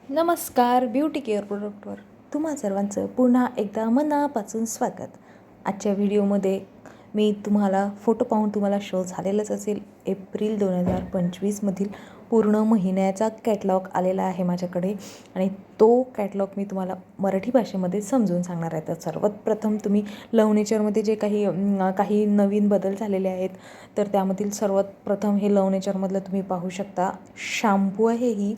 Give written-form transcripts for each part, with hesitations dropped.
नमस्कार. Beauty care प्रोडक्टवर तुम्हा सर्वांचं पुन्हा एकदा मनापासून स्वागत. आजच्या व्हिडिओमध्ये मी तुम्हाला फोटो पाहून तुम्हाला शो झालेलंच असेल. एप्रिल 2025मधील पूर्ण महिन्याचा कॅटलॉग आलेला आहे माझ्याकडे आणि तो कॅटलॉग मी तुम्हाला मराठी भाषेमध्ये समजून सांगणार आहे. तर सर्वात प्रथम तुम्ही लव्ह नेचरमध्ये जे काही नवीन बदल झालेले आहेत तर त्यामधील सर्वात प्रथम हे लव्ह नेचरमधलं तुम्ही पाहू शकता. शॅम्पू आहे ही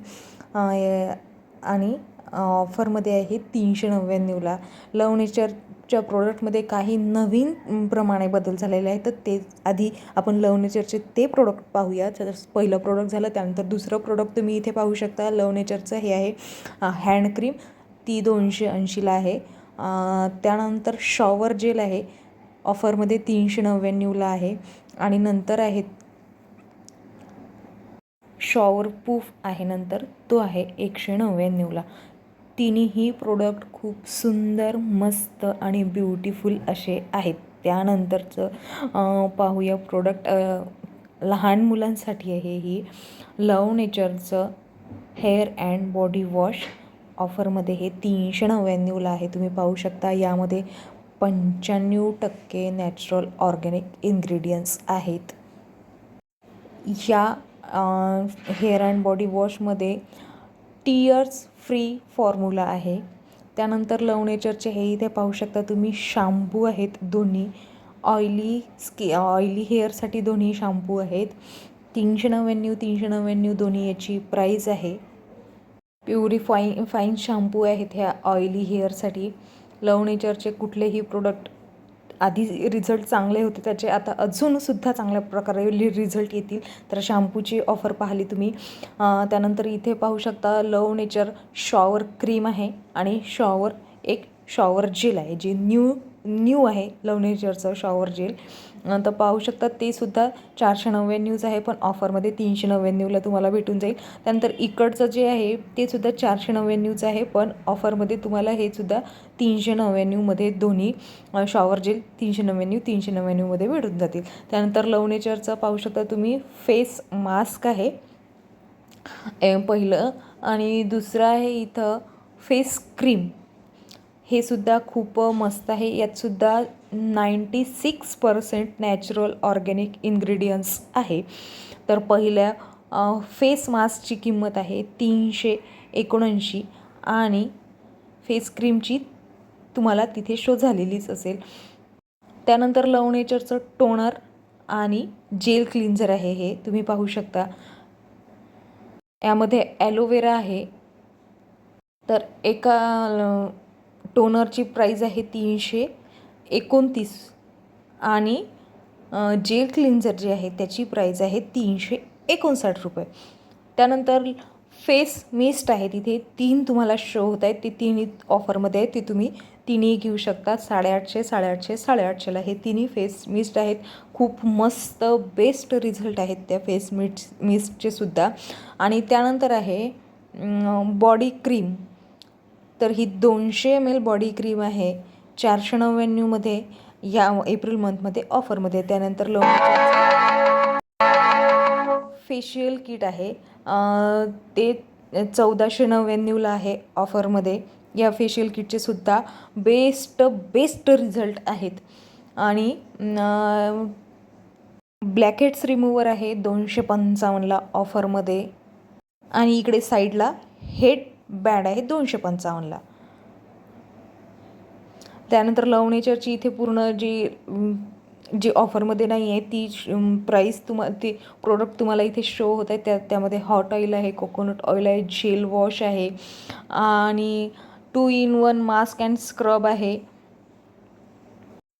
आणि ऑफरमध्ये आहे 399ला. लव्ह नेचरच्या प्रोडक्टमध्ये काही नवीन प्रमाणे बदल झालेले आहेत. तर ते आधी आपण लव्ह नेचरचे ते प्रोडक्ट पाहूया. तर पहिलं प्रोडक्ट झालं, त्यानंतर दुसरं प्रोडक्ट तुम्ही इथे पाहू शकता. लव्ह नेचरचं हे आहे हँड क्रीम, ती 280ला आहे. त्यानंतर शॉवर जेल आहे, ऑफरमध्ये 399ला आहे. आणि नंतर आहे शॉवर प्रूफ आहे, नंतर तो आहे 199ला. तिन्ही प्रोडक्ट खूप सुंदर, मस्त आणि ब्युटिफुल असे आहेत. त्यानंतरचं पाहूया प्रोडक्ट लहान मुलांसाठी आहे. ही लव्ह नेचरचं हेअर अँड बॉडी वॉश, ऑफरमध्ये हे 399ला आहे. तुम्ही पाहू शकता यामध्ये 95% नॅचरल ऑर्गॅनिक इन्ग्रेडियंट्स आहेत. या हेअर अँड बॉडी वॉशमध्ये टीयर्स फ्री फॉर्म्युला आहे. त्यानंतर लव्ह नेचरचे हे इथे पाहू शकता तुम्ही शॅम्पू आहेत. दोन्ही ऑइली हेअरसाठी दोन्ही शॅम्पू आहेत. 399 दोन्ही याची प्राईस आहे. फाईन शॅम्पू आहेत ह्या ऑइली हेअरसाठी. लव्ह नेचरचे कुठलेही प्रोडक्ट आधी रिझल्ट चांगले होते, त्याचे आता अजूनसुद्धा चांगल्या प्रकारे रिझल्ट येतील. तर शॅम्पूची ऑफर पाहिली तुम्ही. त्यानंतर इथे पाहू शकता लव्ह नेचर शॉवर क्रीम आहे आणि शॉवर जेल आहे, जे न्यू आहे लव्ह नेचरचं शॉवर जेल. तर पाहू शकता ते सुद्धा 499 आहे, पण ऑफरमध्ये 399ला तुम्हाला भेटून जाईल. त्यानंतर इकडचं जे आहे ते सुद्धा 499 आहे, पण ऑफरमध्ये तुम्हाला हे सुद्धा 399मध्ये दोन्ही शॉवर जेल 399मध्ये भेटून जातील. त्यानंतर लव्ह नेचरचं पाहू शकता तुम्ही फेस मास्क आहे पहिलं, आणि दुसरं आहे इथं फेस क्रीम. हे सुद्धा खूप मस्त आहे. यातसुद्धा 96% नॅचरल ऑर्गॅनिक इन्ग्रेडियंट्स आहे. तर पहिल्या फेस मास्कची किंमत आहे 379 आणि फेस क्रीमची तुम्हाला तिथे शो झालेलीच असेल. त्यानंतर लव्ह नेचरचं टोनर आणि जेल क्लिन्झर आहे, हे तुम्ही पाहू शकता. यामध्ये ॲलोवेरा आहे. तर एका टोनरची प्राईज आहे 329 आणि जेल क्लिन्झर जे आहे त्याची प्राईज आहे 359 रुपये. त्यानंतर फेस मिस्ट आहे, तिथे 3 तुम्हाला शो होत आहेत. ते तिन्ही ऑफरमध्ये आहेत, ते तुम्ही तिन्ही घेऊ शकता. 850 हे तिन्ही फेस मिस्ट आहेत. खूप मस्त बेस्ट रिझल्ट आहेत त्या फेस मिस्टचे सुद्धा. आणि त्यानंतर आहे बॉडी क्रीम. तर ही 200 ml बॉडी क्रीम आहे 499मध्ये या एप्रिल मंथमध्ये ऑफरमध्ये. त्यानंतर फेशियल किट आहे, ते 1499ला आहे ऑफरमध्ये. या फेशियल किटचे सुद्धा बेस्ट रिझल्ट आहेत. आणि ब्लॅकहेड्स रिमूव्हर आहे 255ला ऑफरमध्ये. आणि इकडे साईडला हेड बँड आहे 255ला. त्यानंतर लव्ह नेचरची इथे पूर्ण जी ऑफरमध्ये नाही आहे ती प्राईस ते प्रोडक्ट तुम्हाला इथे शो होत आहे. त्यामध्ये हॉट ऑइल आहे, कोकोनट ऑइल आहे, जेल वॉश आहे आणि 2 in 1 मास्क अँड स्क्रब आहे,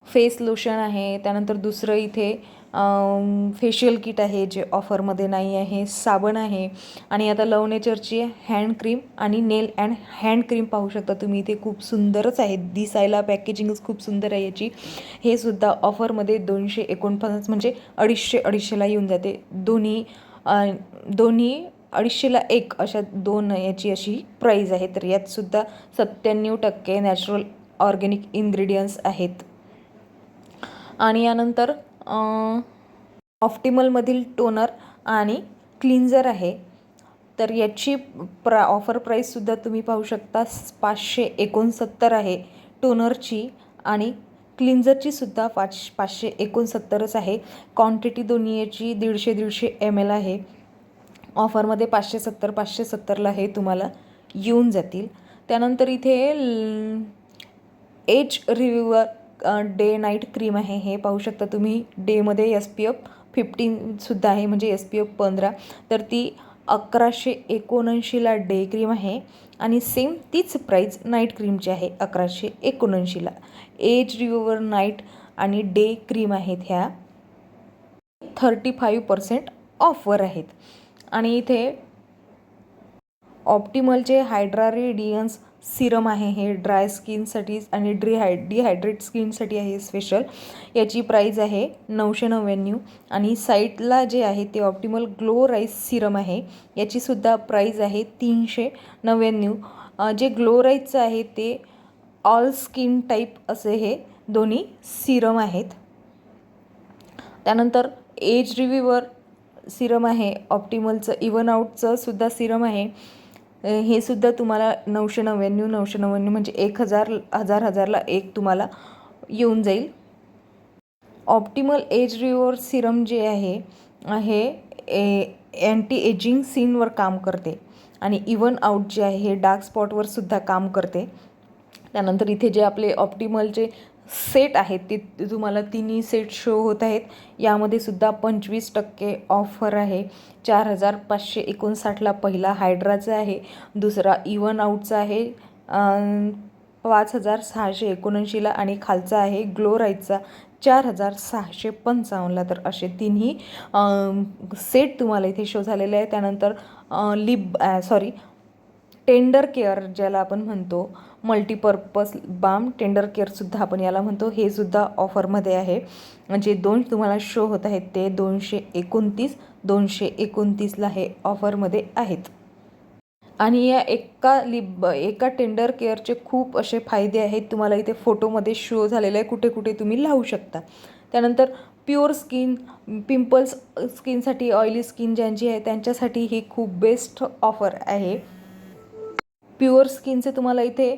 फेस लोशन आहे. त्यानंतर दुसरं इथे फेशियल किट आहे जे ऑफरमध्ये नाही आहे, साबण आहे. आणि आता लव्ह नेचरची हँड क्रीम आणि नेल अँड हँड क्रीम पाहू शकता तुम्ही. इथे खूप सुंदरच आहे दिसायला, पॅकेजिंगच खूप सुंदर आहे याची. हे सुद्धा ऑफरमध्ये 249 म्हणजे 250ला येऊन जाते. दोन्ही 250ला एक अशा दोन याची अशी प्राईज आहे. तर यातसुद्धा 97% नॅचरल ऑर्गॅनिक इन्ग्रेडियंट्स आहेत. आणि यानंतर ऑप्टिमलमधील टोनर आणि क्लिन्झर आहे तर याची ऑफर प्राईससुद्धा तुम्ही पाहू शकता 569 आहे टोनरची, आणि क्लिन्झरची सुद्धा 569च आहे. क्वांटिटी दोन्ही याची 150 ml आहे. ऑफरमध्ये 570ला हे तुम्हाला येऊन जातील. त्यानंतर इथे age reviewer day night cream आहे. हे पाहू शकता तुम्ही. डेमध्ये SPF 15सुद्धा आहे, म्हणजे SPF 15. तर ती 1179ला डे क्रीम आहे, आणि सेम तीच प्राईस नाईट क्रीमची आहे 1179ला. एज रिव्ह्यूअर नाईट आणि डे क्रीम आहेत ह्या 35% ऑफर आहेत. आणि इथे ऑप्टिमलचे हायड्रा रेडियन्स सिरम आहे. हे ड्राय स्किनसाठी आणि डिहायड्रेट स्किनसाठी आहे स्पेशल. याची प्राईज आहे 999, आणि साईडला जे आहे ते ऑप्टिमल ग्लो राईस सिरम आहे. याचीसुद्धा प्राईज आहे 399. जे ग्लो राईसचं आहे ते ऑल स्किन टाईप असे हे दोन्ही सिरम आहेत. त्यानंतर एज रिव्ह्यूअर सिरम आहे. ऑप्टिमलचं इवन आउटचं सुद्धा सिरम आहे. हे सुद्धा तुम्हाला 999 म्हणजे 1000ला एक तुम्हाला येऊन जाईल. ऑप्टिमल एज रिव्ह्यूअर सिरम जे आहे हे अँटी एजिंग सीनवर काम करते, आणि इवन आउट जे आहे हे डार्क स्पॉटवर सुद्धा काम करते. त्यानंतर इथे जे आपले ऑप्टिमलचे सेट आहेत ते तुम्हाला तिन्ही सेट शो होत आहेत. यामध्ये सुद्धा 25% ऑफर आहे. 4559ला पहिला हायड्राचा आहे, दुसरा इवन आउटचा आहे 5679ला, आणि खालचा आहे ग्लो राईटचा 4655ला. तर असे तिन्ही सेट तुम्हाला इथे शो झालेले आहे. त्यानंतर टेंडर केअर ज्याला आपण म्हणतो, मल्टीपर्पज बाम टेंडर केअरसुद्धा आपण याला म्हणतो, हे सुद्धा ऑफरमध्ये आहे. म्हणजे दोन तुम्हाला शो होत आहेत ते 229ला हे ऑफरमध्ये आहेत. आणि या एका टेंडर केअरचे खूप असे फायदे आहेत. तुम्हाला इथे फोटोमध्ये शो झालेले आहे, कुठे कुठे तुम्ही लावू शकता. त्यानंतर प्युअर स्किन, पिंपल्स स्किनसाठी, ऑइली स्किन ज्यांची आहे त्यांच्यासाठी ही खूप बेस्ट ऑफर आहे. प्युअर स्किनचे तुम्हाला इथे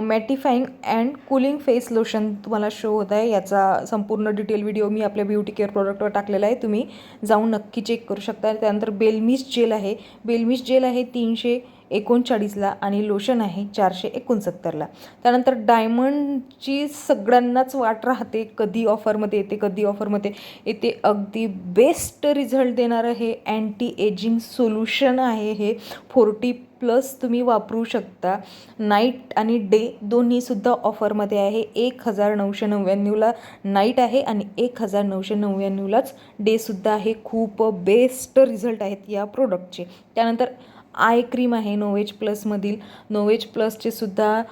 मॅटिफाईंग अँड कूलिंग फेस लोशन तुम्हाला शो होत आहे. याचा संपूर्ण डिटेल व्हिडिओ मी आपल्या ब्युटी केअर प्रोडक्टवर टाकलेला आहे, तुम्ही जाऊन नक्की चेक करू शकता. त्यानंतर बेलमिस्ट जेल आहे. बेलमिस्ट जेल आहे 339ला, आणि लोशन आहे 469ला. त्यानंतर डायमंडची सगळ्यांनाच वाट राहते कधी ऑफरमध्ये येते, कधी ऑफरमध्ये येते. अगदी बेस्ट रिझल्ट देणारं हे अँटी एजिंग सोल्युशन आहे. हे 40+ तुम्ही वापरू शकता. नाईट आणि डे दोन्हीसुद्धा ऑफरमध्ये आहे. 1999ला नाईट आहे, आणि 1999लाच डेसुद्धा आहे. खूप बेस्ट रिझल्ट आहेत या प्रोडक्टचे. त्यानंतर आय क्रीम आहे नोवेज प्लसमधील. नोवेज प्लसचे सुद्धा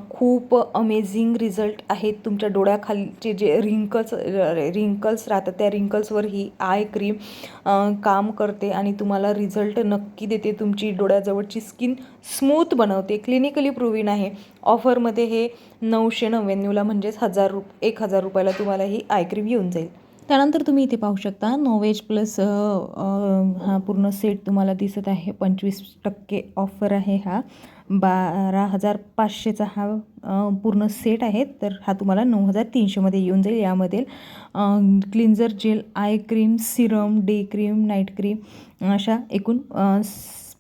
खूप अमेझिंग रिझल्ट आहेत. तुमच्या डोळ्याखालचे जे रिंकल्स राहतात त्या रिंकल्सवर ही आय क्रीम काम करते, आणि तुम्हाला रिझल्ट नक्की देते. तुमची डोळ्याजवळची स्किन स्मूथ बनवते. क्लिनिकली प्रूव्हिन आहे. ऑफरमध्ये हे 999ला म्हणजेच 1000 रुपयाला तुम्हाला ही आय क्रीम येऊन जाईल. त्यानंतर तुम्ही इथे पाहू शकता नोवेज प्लस हा पूर्ण सेट तुम्हाला दिसत आहे. 25% ऑफर आहे. हा 12500चा हा पूर्ण सेट आहे. तर हा तुम्हाला 9300मध्ये येऊन जाईल. यामध्ये cleanser gel, eye cream, serum, day cream, night cream अशा एकूण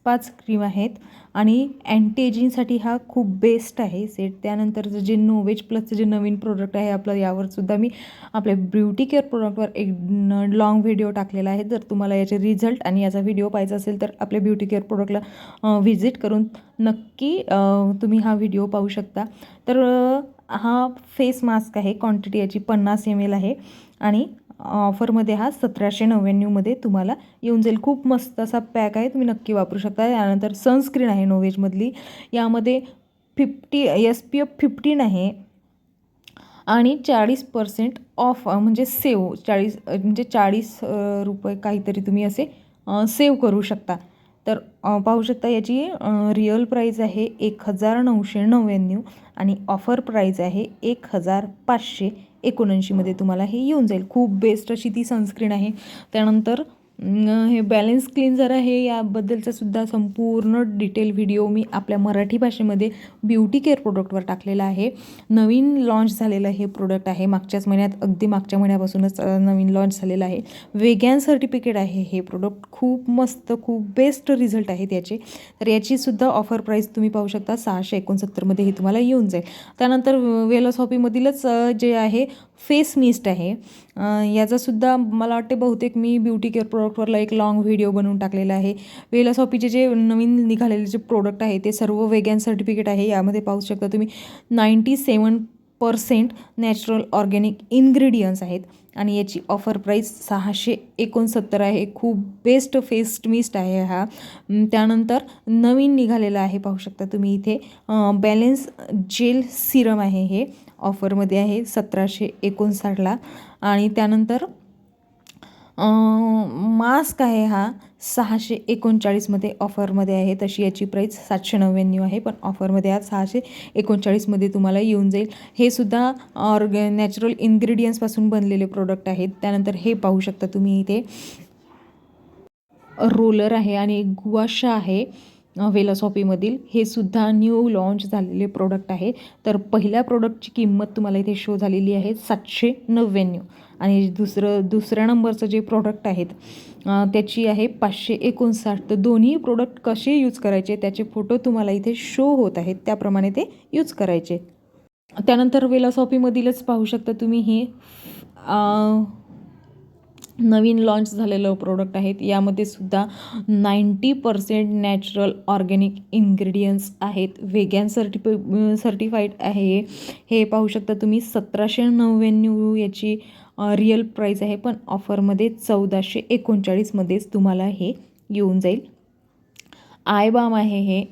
5 क्रीम आहेत. आणि अँटी एजिंगसाठी हा खूप बेस्ट आहे सेट. त्यानंतर जे नोवेज प्लसचं जे नवीन प्रोडक्ट आहे आपलं, यावरसुद्धा मी आपल्या ब्युटी केअर प्रोडक्टवर एक लॉंग व्हिडिओ टाकलेला आहे. जर तुम्हाला याचे रिझल्ट आणि याचा व्हिडिओ पाहायचा असेल तर आपल्या ब्युटी केअर प्रोडक्टला व्हिजिट करून नक्की तुम्ही हा व्हिडिओ पाहू शकता. तर हा फेस मास्क आहे. क्वांटिटी याची 50 ml आहे, आणि ऑफरमध्ये हा 1799मध्ये तुम्हाला येऊन जाईल. खूप मस्त असा पॅक आहे, तुम्ही नक्की वापरू शकता. त्यानंतर सनस्क्रीन आहे नोवेजमधली. यामध्ये SPF 15 आहे, आणि 40% ऑफ म्हणजे सेव 40 रुपये काहीतरी तुम्ही असे सेव करू शकता. तर पाहू शकता याची रिअल प्राईज आहे 1999, आणि ऑफर प्राईज आहे 1579मध्ये तुम्हाला हे येऊन जाईल. खूप बेस्ट अशी ती सनस्क्रीन आहे. त्यानंतर हे बॅलन्स क्लिन्झर आहे, याबद्दलचा सुद्धा संपूर्ण डिटेल व्हिडिओ मी आपल्या मराठी भाषेमध्ये ब्युटी केअर प्रोडक्टवर टाकलेला आहे. नवीन लॉन्च झालेलं हे प्रोडक्ट आहे, मागच्याच महिन्यात, अगदी मागच्या महिन्यापासूनच नवीन लॉन्च झालेलं आहे. वेगॅन सर्टिफिकेट आहे हे प्रोडक्ट. खूप मस्त, खूप बेस्ट रिझल्ट आहेत याचे. तर याचीसुद्धा ऑफर प्राईस तुम्ही पाहू शकता 669मध्ये हे तुम्हाला येऊन जाईल. त्यानंतर वेलॉसॉफीमधीलच जे आहे फेस मिस्ट आहे, याचासुद्धा मला वाटते बहुतेक मी ब्युटी केअर प्रोडक्टवरला एक लॉंग व्हिडिओ बनवून टाकलेला आहे. वेलॉसॉफीचे जे नवीन निघालेले जे प्रोडक्ट आहे ते सर्व वेगॅन सर्टिफिकेट आहे. यामध्ये पाहू शकता तुम्ही 97% नॅचरल ऑर्गॅनिक इन्ग्रेडियंट्स आहेत आणि याची ऑफर प्राईस 669 आहे. खूप बेस्ट फेस मिस्ट आहे हा. त्यानंतर नवीन निघालेला आहे, पाहू शकता तुम्ही इथे बॅलन्स जेल सिरम आहे, हे ऑफरमध्ये आहे 1759ला. आणि त्यानंतर मास्क आहे हा 639मध्ये ऑफरमध्ये आहे. तशी याची प्राईस 799 आहे, पण ऑफरमध्ये आज 639मध्ये तुम्हाला येऊन जाईल. हे सुद्धा नॅचरल इन्ग्रेडियंट्सपासून बनलेले प्रोडक्ट आहेत. त्यानंतर हे पाहू शकता तुम्ही इथे रोलर आहे आणि गुआशा आहे वेलॉसॉफीमधील. हे सुद्धा न्यू लॉन्च झालेले प्रोडक्ट आहे. तर पहिल्या प्रोडक्टची किंमत तुम्हाला इथे शो झालेली आहे 799 आणि दुसऱ्या नंबरचं जे प्रोडक्ट आहेत त्याची आहे 559. तर दोन्ही प्रोडक्ट कसे यूज करायचे त्याचे फोटो तुम्हाला इथे शो होत आहेत, त्याप्रमाणे ते यूज करायचे. त्यानंतर वेलॉसॉफीमधीलच पाहू शकता तुम्ही हे नवीन लॉन्च झालेलं प्रोडक्ट आहेत. यामध्ये सुद्धा 90% नॅचरल ऑर्गॅनिक इन्ग्रेडियंट्स आहेत. वेगॅन सर्टिफाईड आहे हे पाहू शकता तुम्ही. 1799 याची रिअल प्राईस आहे, पण ऑफरमध्ये 1439मध्येच तुम्हाला हे येऊन जाईल. आय बाम आहे हे,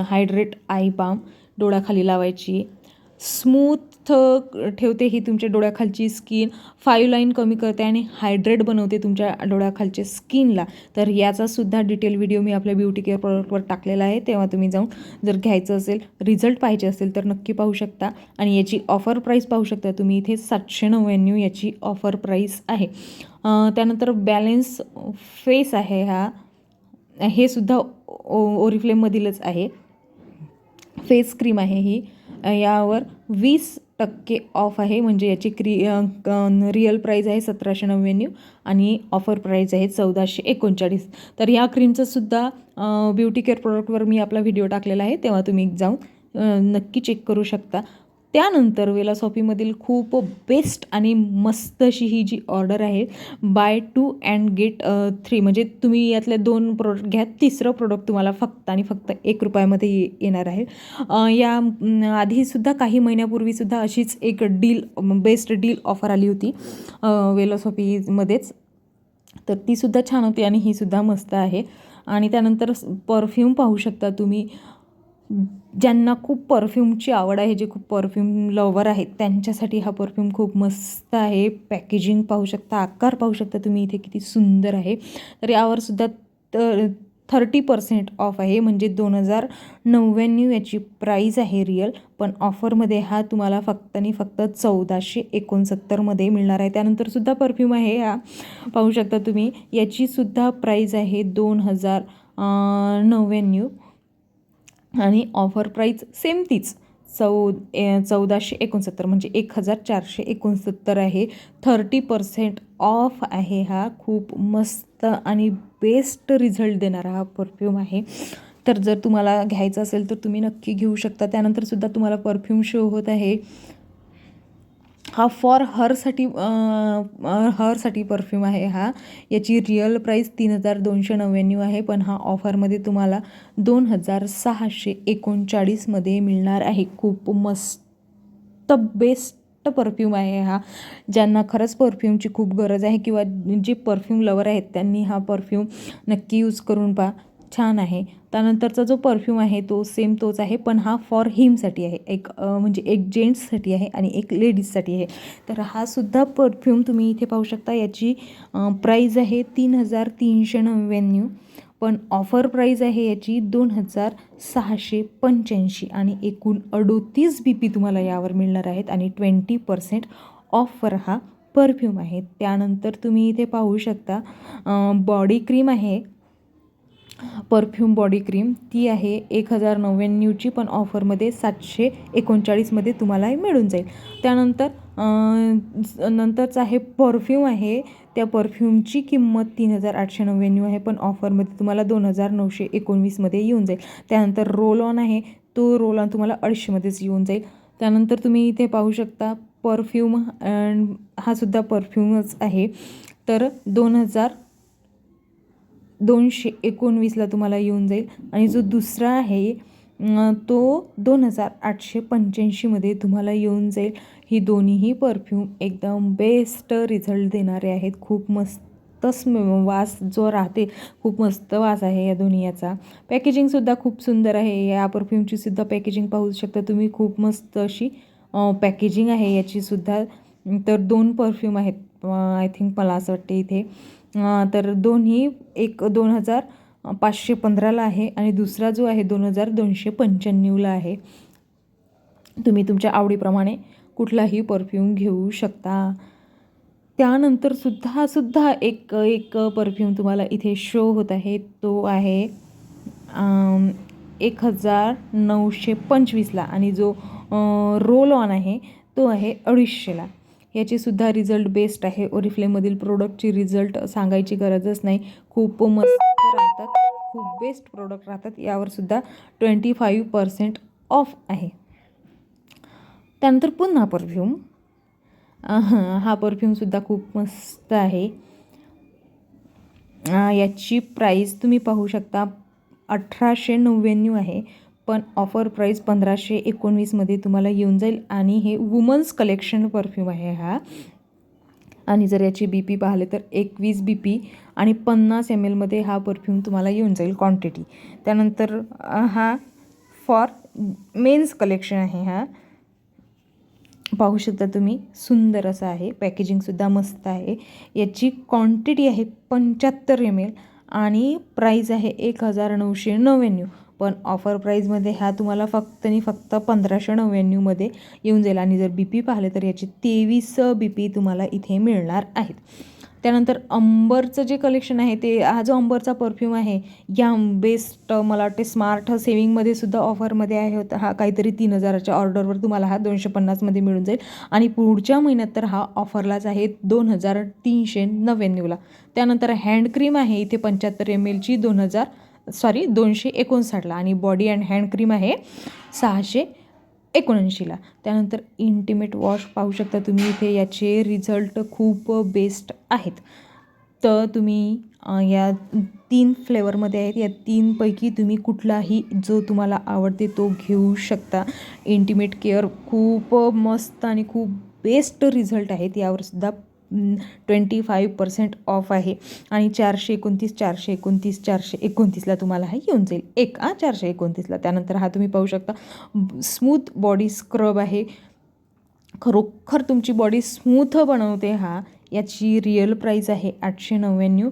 हायड्रेट आय बाम, डोळ्याखाली लावायची. स्मूथ ठेवते ही तुमच्या डोळ्याखालची स्किन, 5 लाईन कमी करते आणि हायड्रेट बनवते तुमच्या डोळ्याखालच्या स्किनला. तर याचासुद्धा डिटेल व्हिडिओ मी आपल्या ब्युटी केअर प्रोडक्टवर टाकलेला आहे, तेव्हा तुम्ही जाऊन जर घ्यायचं असेल, रिझल्ट पाहिजे असेल तर नक्की पाहू शकता. आणि याची ऑफर प्राईस पाहू शकता तुम्ही इथे 799 याची ऑफर प्राईस आहे. त्यानंतर बॅलन्स फेस आहे हा, हे सुद्धा ओरिफ्लेममधीलच आहे. फेस क्रीम आहे ही, यावर 20% ऑफ आहे. म्हणजे याची रिअल प्राईस आहे 1799 आणि ऑफर प्राईस आहे 1439. तर या क्रीमचंसुद्धा ब्युटी केअर प्रोडक्टवर मी आपला व्हिडिओ टाकलेला आहे, तेव्हा तुम्ही जाऊन नक्की चेक करू शकता. त्यानंतर वेलॉसॉफीमधील खूप बेस्ट आणि मस्त अशी ही जी ऑर्डर आहे, बाय 2 अँड गेट 3, म्हणजे तुम्ही यातले 2 प्रोडक्ट घ्या, तिसरं प्रोडक्ट तुम्हाला फक्त आणि फक्त ₹1 येणार आहे. या आधीसुद्धा काही महिन्यापूर्वीसुद्धा अशीच एक बेस्ट डील ऑफर आली होती वेलॉसॉफीमध्येच, तर तीसुद्धा छान होती आणि ही सुद्धा मस्त आहे. आणि त्यानंतर परफ्यूम पाहू शकता तुम्ही. ज्यांना खूप परफ्यूमची आवड आहे, जे खूप परफ्यूम लवर आहेत, त्यांच्यासाठी हा परफ्यूम खूप मस्त आहे. पॅकेजिंग पाहू शकता, आकार पाहू शकता तुम्ही इथे किती सुंदर आहे. तर यावर सुद्धा 30% ऑफ आहे, म्हणजे 2099 याची प्राईस आहे रिअल, पण ऑफरमध्ये हा तुम्हाला फक्त आणि फक्त 1469मध्ये मिळणार आहे. त्यानंतर सुद्धा परफ्यूम आहे हा, पाहू शकता तुम्ही. याचीसुद्धा प्राईस आहे 2099 आणि ऑफर प्राईस सेम तीच 1469, म्हणजे 1469 आहे. 30% ऑफ आहे हा. खूप मस्त आणि बेस्ट रिझल्ट देणारा हा परफ्यूम आहे. तर जर तुम्हाला घ्यायचं असेल तर तुम्ही नक्की घेऊ शकता. त्यानंतर सुद्धा तुम्हाला परफ्यूम शो होत आहे. हा फॉर हरसाठी परफ्यूम आहे हा. याची रिअल प्राईस 3299 आहे, पण हा ऑफरमध्ये तुम्हाला 2639मध्ये मिळणार आहे. खूप मस्त बेस्ट परफ्यूम आहे हा. ज्यांना खरंच परफ्यूमची खूप गरज आहे किंवा जे परफ्यूम लवर आहेत त्यांनी हा परफ्यूम नक्की यूज करून पहा, छान आहे. त्यानंतरचा जो परफ्यूम आहे तो सेम तोच आहे, पण हा फॉर हिमसाठी आहे. म्हणजे एक जेंट्ससाठी आहे आणि एक लेडीजसाठी आहे. तर हा सुद्धा परफ्यूम तुम्ही इथे पाहू शकता. याची प्राईज आहे 3399, पण ऑफर प्राईज आहे याची 2685 आणि एकूण 38 BP तुम्हाला यावर मिळणार आहेत आणि 20% ऑफर हा परफ्यूम आहे. त्यानंतर तुम्ही इथे पाहू शकता बॉडी क्रीम आहे, परफ्यूम बॉडी क्रीम. ती आहे 1099ची, पण ऑफरमध्ये 739मध्ये तुम्हाला मिळून जाईल. त्यानंतर नंतरचं आहे परफ्यूम आहे. त्या परफ्यूमची किंमत 3899 आहे, पण ऑफरमध्ये तुम्हाला 2919मध्ये येऊन जाईल. त्यानंतर रोल ऑन आहे, तो रोल ऑन तुम्हाला 250मध्येच येऊन जाईल. त्यानंतर तुम्ही इथे पाहू शकता परफ्यूम, हा सुद्धा परफ्यूमच आहे. तर 2219ला तुम्हाला येऊन जाईल. आणि जो दुसरा आहे तो 2885मध्ये तुम्हाला येऊन जाईल. ही दोन्हीही परफ्यूम एकदम बेस्ट रिझल्ट देणारे आहेत. खूप मस्त वास जो राहते, खूप मस्त वास आहे या दोन्ही याचा. पॅकेजिंगसुद्धा खूप सुंदर आहे. या परफ्यूमची सुद्धा पॅकेजिंग पाहू शकता तुम्ही, खूप मस्त अशी पॅकेजिंग आहे याचीसुद्धा. तर 2 परफ्यूम आहेत आय थिंक, मला असं वाटते इथे. तर दोन्ही, एक 2515ला आहे आणि दुसरा जो आहे 2295ला आहे. तुम्ही तुमच्या आवडीप्रमाणे कुठलाही परफ्यूम घेऊ शकता. त्यानंतर सुद्धा एक परफ्यूम तुम्हाला इथे शो होत आहे. तो आहे 1925ला आणि जो रोल ऑन आहे तो आहे 250ला. याचीसुद्धा रिझल्ट बेस्ट आहे. ओरिफ्लेममधील प्रोडक्टची रिझल्ट सांगायची गरजच नाही. खूप मस्त राहतात, खूप बेस्ट प्रोडक्ट राहतात. यावरसुद्धा 25% ऑफ आहे. त्यानंतर पुन्हा परफ्यूम, हा परफ्यूमसुद्धा खूप मस्त आहे. याची प्राईस तुम्ही पाहू शकता 1899 आहे, पण ऑफर प्राईस 1519मध्ये तुम्हाला येऊन जाईल. आणि हे वुमन्स कलेक्शन परफ्यूम आहे हा. आणि जर याची BP पाहिले तर 21 BP आणि 50 mlमध्ये हा परफ्यूम तुम्हाला येऊन जाईल क्वांटिटी. त्यानंतर हा फॉर मेन्स कलेक्शन आहे. हा पाहू शकता तुम्ही, सुंदर असा आहे. पॅकेजिंगसुद्धा मस्त आहे. याची क्वांटिटी आहे 75 ml आणि प्राईज आहे 1999, पण ऑफर प्राईजमध्ये हा तुम्हाला फक्त 1599मध्ये येऊन जाईल. आणि जर BP पाहिले तर याची 23 BP तुम्हाला इथे मिळणार आहेत. त्यानंतर अंबरचं जे कलेक्शन आहे ते, हा जो अंबरचा परफ्यूम आहे या बेस्ट, मला वाटते स्मार्ट सेविंगमध्ये सुद्धा ऑफरमध्ये आहे होता. हा काहीतरी 3000च्या ऑर्डरवर तुम्हाला हा 250मध्ये मिळून जाईल. आणि पुढच्या महिन्यात तर हा ऑफरलाच आहे 2399ला. त्यानंतर हँड क्रीम आहे इथे 75 mlची 259ला. आणि बॉडी अँड हँड क्रीम आहे 679ला. त्यानंतर इंटिमेट वॉश पाहू शकता तुम्ही इथे. याचे रिझल्ट खूप बेस्ट आहेत. तर तुम्ही या 3 फ्लेवरमध्ये आहेत. या 3पैकी तुम्ही कुठलाही जो तुम्हाला आवडते तो घेऊ शकता. इंटिमेट केअर खूप मस्त आणि खूप बेस्ट रिझल्ट आहेत. यावरसुद्धा 25% ऑफ आहे. आणि 429ला तुम्हाला हा येऊन जाईल. 429ला. त्यानंतर हा तुम्ही पाहू शकता स्मूथ बॉडी स्क्रब आहे. खरोखर तुमची बॉडी स्मूथ बनवते हा. याची रिअल प्राईस आहे 899,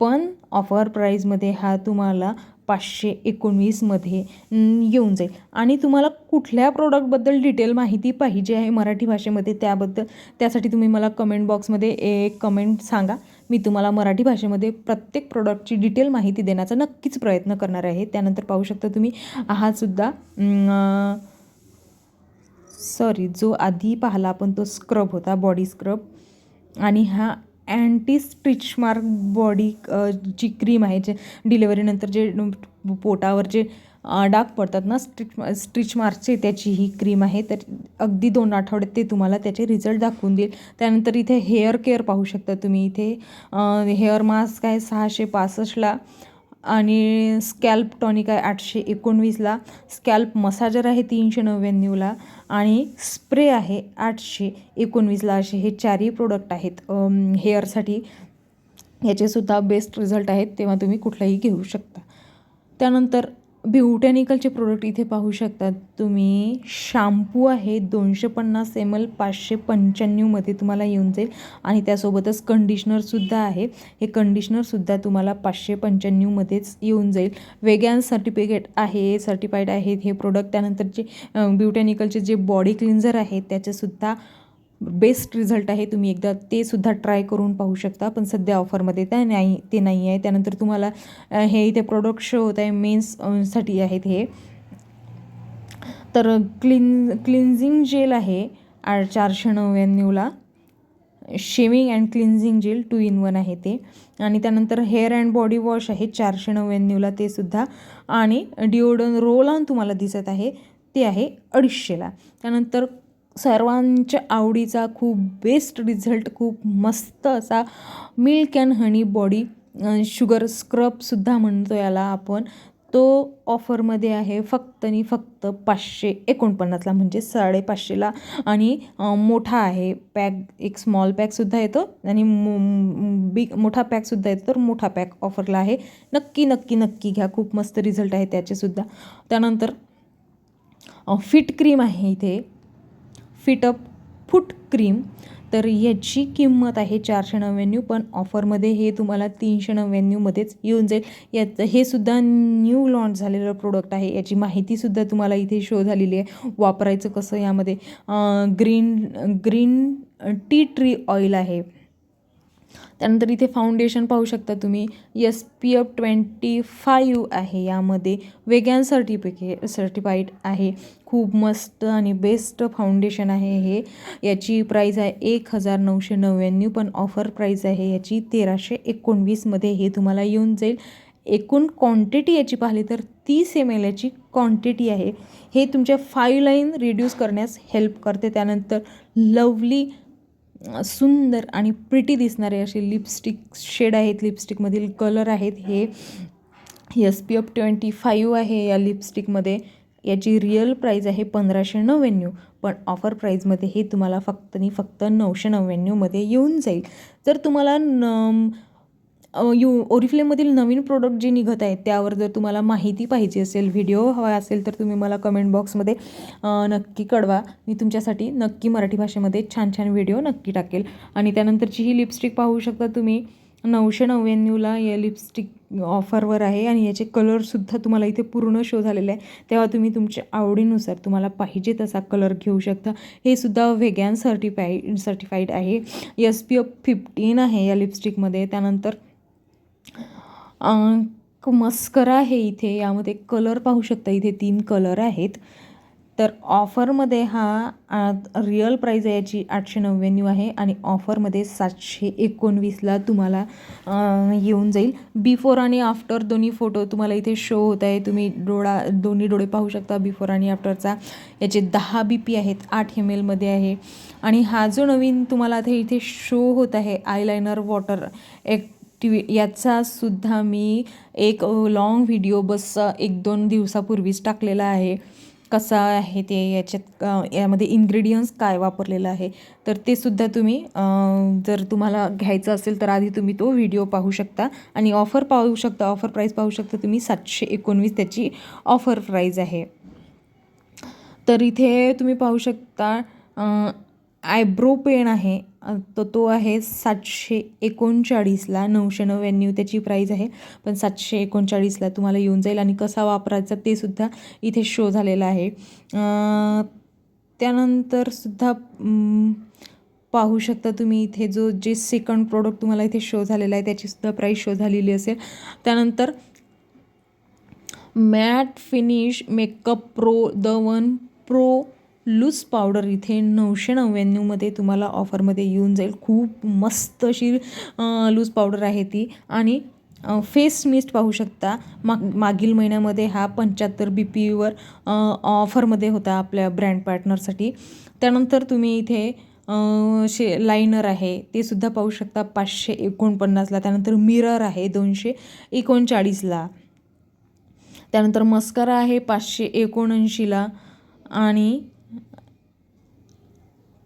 पण ऑफर प्राईजमध्ये हा तुम्हाला 519मध्ये येऊन जाईल. आणि तुम्हाला कुठल्या प्रोडक्टबद्दल डिटेल माहिती पाहिजे आहे मराठी भाषेमध्ये, त्यासाठी तुम्ही मला कमेंट बॉक्समध्ये एक कमेंट सांगा. मी तुम्हाला मराठी भाषेमध्ये प्रत्येक प्रोडक्टची डिटेल माहिती देण्याचा नक्कीच प्रयत्न करणार आहे. त्यानंतर पाहू शकता तुम्ही, हा सुद्धा जो आधी पाहिला आपण तो स्क्रब होता, बॉडी स्क्रब. आणि हा अँटी स्ट्रिच मार्क बॉडी ची क्रीम आहे. जे डिलेवरीनंतर जे पोटावर जे डाग पडतात ना स्ट्रिच मार्कचे, त्याची ही क्रीम आहे. तर अगदी 2 आठवड्यात ते तुम्हाला त्याचे रिझल्ट दाखवून देईल. त्यानंतर इथे हेअर केअर पाहू शकता तुम्ही. इथे हेअर मास्क आहे 665ला आणि स्कॅल्प टॉनिक आहे 819ला. स्कॅल्प मसाजर आहे 399ला आणि स्प्रे आहे 819ला. असे हे 4ही प्रोडक्ट आहेत हेअरसाठी. याचेसुद्धा बेस्ट रिझल्ट आहेत, तेव्हा तुम्ही कुठलाही घेऊ शकता. त्यानंतर ब्युटॅनिकलचे प्रोडक्ट इथे पाहू शकता तुम्ही. शॅम्पू आहे 250 ml 595मध्ये तुम्हाला येऊन जाईल. आणि त्यासोबतच कंडिशनरसुद्धा आहे. हे कंडिशनरसुद्धा तुम्हाला 595मध्येच येऊन जाईल. वेगॅन सर्टिफाईड आहेत हे प्रोडक्ट. त्यानंतर जे ब्युटॅनिकलचे जे बॉडी क्लिन्झर आहे त्याचेसुद्धा बेस्ट रिझल्ट आहे. तुम्ही एकदा ते सुद्धा ट्राय करून पाहू शकता. पण सध्या ऑफरमध्ये ते नाही आहे. त्यानंतर तुम्हाला हे इथे प्रोडक्ट शो होत आहे, मेन्ससाठी आहेत हे. तर क्लिन्झिंग जेल आहे 499ला. Shaving and cleansing gel 2 in 1 आहे ते. आणि त्यानंतर हेअर अँड बॉडी वॉश आहे 499ला ते सुद्धा. आणि डिओडोन रोल ऑन तुम्हाला दिसत आहे ते आहे 250ला. त्यानंतर सर्वांच्या आवडीचा खूप बेस्ट रिझल्ट, खूप मस्त असा milk and honey body sugar स्क्रबसुद्धा म्हणतो याला आपण, तो ऑफरमध्ये आहे फक्त आणि फक्त 549ला, म्हणजे 550ला. आणि मोठा आहे पॅक, एक स्मॉल पॅकसुद्धा येतो आणि मोठा पॅकसुद्धा येतो. तर मोठा पॅक ऑफरला आहे. नक्की नक्की नक्की घ्या, खूप मस्त रिझल्ट आहे त्याचेसुद्धा. त्यानंतर फिट क्रीम आहे इथे, फिटअप फूट क्रीम. तर याची किंमत आहे 499, पण ऑफरमध्ये हे तुम्हाला 399मध्येच येऊन जाईल. याचं हे सुद्धा न्यू लॉन्च झालेलं प्रोडक्ट आहे. याची माहितीसुद्धा तुम्हाला इथे शो झालेली आहे. वापरायचं कसं यामध्ये ग्रीन टी ट्री ऑइल आहे. त्यानंतर इथे फाउंडेशन पाहू शकता तुम्ही, SPF 25 आहे यामध्ये. वेगॅन सर्टिफाईड आहे. खूप मस्त आणि बेस्ट फाउंडेशन आहे हे. याची प्राईस आहे 1999, पण ऑफर प्राईस आहे याची 1319मध्ये हे तुम्हाला येऊन जाईल. एकूण क्वांटिटी याची पाहिली तर 30 ml याची क्वांटिटी आहे. हे तुमच्या 5 लाईन रिड्यूस करण्यास हेल्प करते. त्यानंतर लवली सुंदर आणि प्रिटी दिसणारे असे लिपस्टिक शेड आहेत, लिपस्टिकमधील कलर आहेत हे. SPF 25 आहे या लिपस्टिकमध्ये. याची रिअल प्राईज आहे 1599, पण ऑफर प्राईजमध्ये हे तुम्हाला फक्त आणि फक्त 999मध्ये येऊन जाईल. जर तुम्हाला ओरिफ्लेममधील नवीन प्रोडक्ट जे निघत आहेत त्यावर जर तुम्हाला माहिती पाहिजे असेल, व्हिडिओ हवा असेल, तर तुम्ही मला कमेंट बॉक्समध्ये नक्की कळवा. मी तुमच्यासाठी नक्की मराठी भाषेमध्ये छान छान व्हिडिओ नक्की टाकेल. आणि त्यानंतरची ही लिपस्टिक पाहू शकता तुम्ही, 999ला या लिपस्टिक ऑफरवर आहे. आणि याचे कलरसुद्धा तुम्हाला इथे पूर्ण शो झालेले आहे. तेव्हा तुम्ही तुमच्या आवडीनुसार तुम्हाला पाहिजे तसा कलर घेऊ शकता. हे सुद्धा वेगॅन सर्टिफाईड आहे. SPF 15 आहे या लिपस्टिकमध्ये. त्यानंतर मस्करा आहे इथे. यामध्ये कलर पाहू शकता, इथे 3 कलर आहेत. तर ऑफरमध्ये हा रिअल प्राईज आहे याची 899 आहे, आणि ऑफरमध्ये 719ला तुम्हाला येऊन जाईल. बिफोर आणि आफ्टर दोन्ही फोटो तुम्हाला इथे शो होत आहे. तुम्ही दोन्ही डोळे पाहू शकता बिफोर आणि आफ्टरचा. याचे 10 BP आहेत, 8 mlमध्ये आहे. आणि हा जो नवीन तुम्हाला इथे शो होत आहे आयलायनर वॉटर याचा सुद्धा मी एक लॉंग व्हिडिओ बस 1-2 दिवसापूर्वीच टाकलेला आहे. कसा आहे ते, यामध्ये इन्ग्रेडियंट्स काय वापरलेलं आहे, तर ते सुद्धा तुम्ही जर तुम्हाला घ्यायचं असेल तर आधी तुम्ही तो व्हिडिओ पाहू शकता. आणि ऑफर पाहू शकता, ऑफर प्राईस पाहू शकता तुम्ही, 719 त्याची ऑफर प्राईज आहे. तर इथे तुम्ही पाहू शकता आयब्रो पेन आहे, तो आहे 739ला. 999 त्याची प्राईज आहे, पण 739ला तुम्हाला येऊन जाईल. आणि कसा वापरायचा ते सुद्धा इथे शो झालेलं आहे. त्यानंतर सुद्धा पाहू शकता तुम्ही इथे जे सेकंड प्रोडक्ट तुम्हाला इथे शो झालेला आहे त्याचीसुद्धा प्राईस शो झालेली असेल. त्यानंतर matte finish makeup pro the 1 pro loose powder इथे 999मध्ये तुम्हाला ऑफरमध्ये येऊन जाईल. खूप मस्त अशी लूज पावडर आहे ती. आणि फेस मिस्ट पाहू शकता, मागील महिन्यामध्ये हा 75 BPवर ऑफरमध्ये होता आपल्या ब्रँड पार्टनरसाठी. त्यानंतर तुम्ही इथे लायनर आहे ते सुद्धा पाहू शकता 549ला. त्यानंतर मिरर आहे 239ला. त्यानंतर मस्करा आहे 579ला. आणि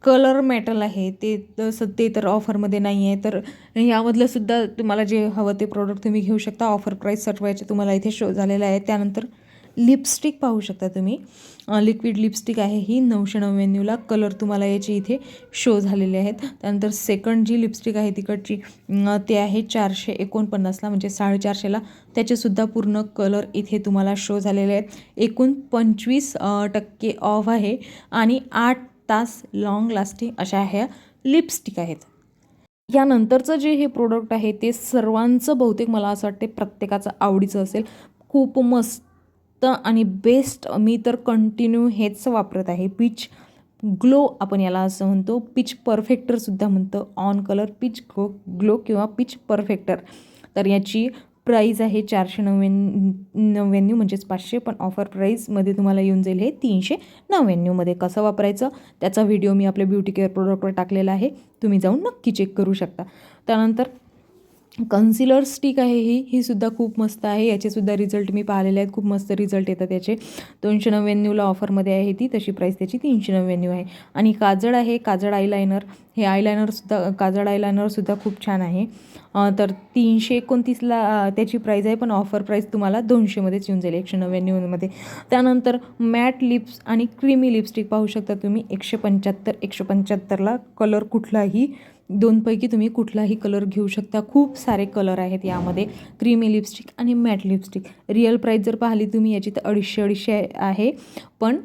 कलर मेटल आहे ते तर ऑफरमध्ये नाही आहे. तर यामधलं सुद्धा तुम्हाला जे हवं ते प्रोडक्ट तुम्ही घेऊ शकता. ऑफर प्राईस सर्वांचे तुम्हाला इथे शो झालेलं आहे. त्यानंतर लिपस्टिक पाहू शकता तुम्ही, लिक्विड लिपस्टिक आहे ही 999ला. कलर तुम्हाला याचे इथे शो झालेले आहेत. त्यानंतर सेकंड जी लिपस्टिक आहे तिकडची ते आहे 449ला, म्हणजे 450ला. त्याचेसुद्धा पूर्ण कलर इथे तुम्हाला शो झालेले आहेत. एकूण 25% ऑफ आहे आणि 8 तास लॉंग लास्टिंग अशा ह्या लिपस्टिक आहेत. यानंतरचं जे हे प्रोडक्ट आहे ते सर्वांचं बहुतेक मला असं वाटते प्रत्येकाचं आवडीचं असेल. खूप मस्त आणि बेस्ट, मी तर कंटिन्यू हेच वापरत आहे. पीच ग्लो आपण याला असं म्हणतो, पीच परफेक्टरसुद्धा म्हणतो, ऑन कलर पीच ग्लो किंवा पीच परफेक्टर. तर याची प्राईज आहे 499 म्हणजेच 500, पण ऑफर प्राईजमध्ये तुम्हाला येऊन जाईल हे 399मध्ये. कसं वापरायचं त्याचा व्हिडिओ मी आपल्या ब्युटी केअर प्रोडक्टवर टाकलेला आहे, तुम्ही जाऊन नक्की चेक करू शकता. त्यानंतर कन्सिलर स्टिक आहे ही सुद्धा खूप मस्त आहे. याचेसुद्धा रिझल्ट मी पाहिलेले आहेत, खूप मस्त रिझल्ट येतात याचे. 299ला ऑफरमध्ये आहे ती, तशी प्राईस त्याची 399 आहे. आणि काजळ आहे, काजळ आयलायनर, हे आयलायनरसुद्धा, काजळ आयलायनरसुद्धा खूप छान आहे. तर 329ला त्याची प्राईज आहे, पण ऑफर प्राईस तुम्हाला 200मध्येच येऊन जाईल, 199मध्ये. त्यानंतर मॅट लिप्स आणि क्रीमी लिपस्टिक पाहू शकता तुम्ही, 175ला कलर कुठलाही, दोनपैकी तुम्ही कुठलाही कलर घेऊ शकता. खूप सारे कलर आहेत यामध्ये, क्रीमी लिपस्टिक आणि मॅट लिपस्टिक. रिअल प्राईस जर पाहिली तुम्ही याची तर 250 आहे, पण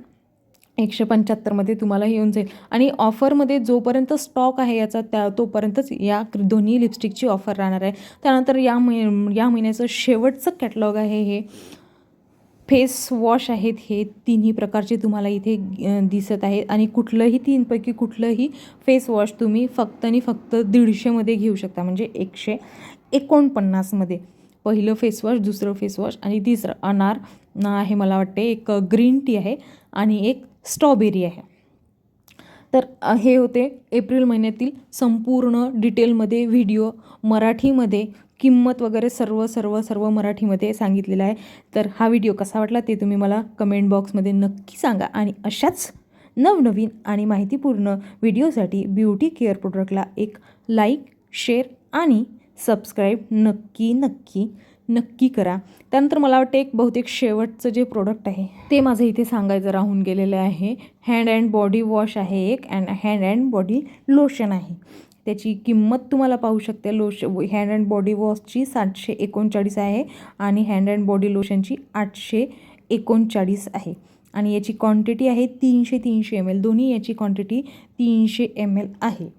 175मध्ये तुम्हाला येऊन जाईल. आणि ऑफरमध्ये जोपर्यंत स्टॉक आहे याचा तोपर्यंतच या दोन्ही लिपस्टिकची ऑफर राहणार आहे. त्यानंतर या महिन्याचं शेवटचं कॅटलॉग आहे हे फेस वॉश आहेत. हे तिन्ही प्रकारचे तुम्हाला इथे दिसत आहेत आणि कुठलंही तीनपैकी कुठलंही फेस वॉश तुम्ही फक्त आणि फक्त 150मध्ये घेऊ शकता, म्हणजे 149मध्ये. पहिलं फेस वॉश, दुसरं फेस वॉश आणि तिसरं अनार आहे मला वाटते, एक ग्रीन टी आहे आणि एक स्ट्रॉबेरी आहे. तर हे होते एप्रिल महिन्यातील संपूर्ण डिटेलमध्ये व्हिडिओ, मराठीमध्ये किंमत वगैरे सर्व मराठीमध्ये सांगितलेलं आहे. तर हा व्हिडिओ कसा वाटला ते तुम्ही मला कमेंट बॉक्समध्ये नक्की सांगा. आणि अशाच नवनवीन आणि माहितीपूर्ण व्हिडिओसाठी ब्युटी केअर प्रोडक्टला एक लाईक, शेअर आणि सबस्क्राईब नक्की करा. त्यानंतर मला वाटते एक बहुतेक शेवटचं जे प्रोडक्ट आहे ते माझं इथे सांगायचं राहून गेलेलं आहे. हँड अँड बॉडी वॉश आहे एक, and hand and body lotion आहे. त्याची किंमत तुम्हाला पाहू शकते. हँड अँड बॉडी वॉशची 739 आहे आणि हँड अँड बॉडी लोशनची 839 आहे. आणि याची क्वांटिटी आहे 300 ml, दोन्ही याची क्वांटिटी 300 ml आहे.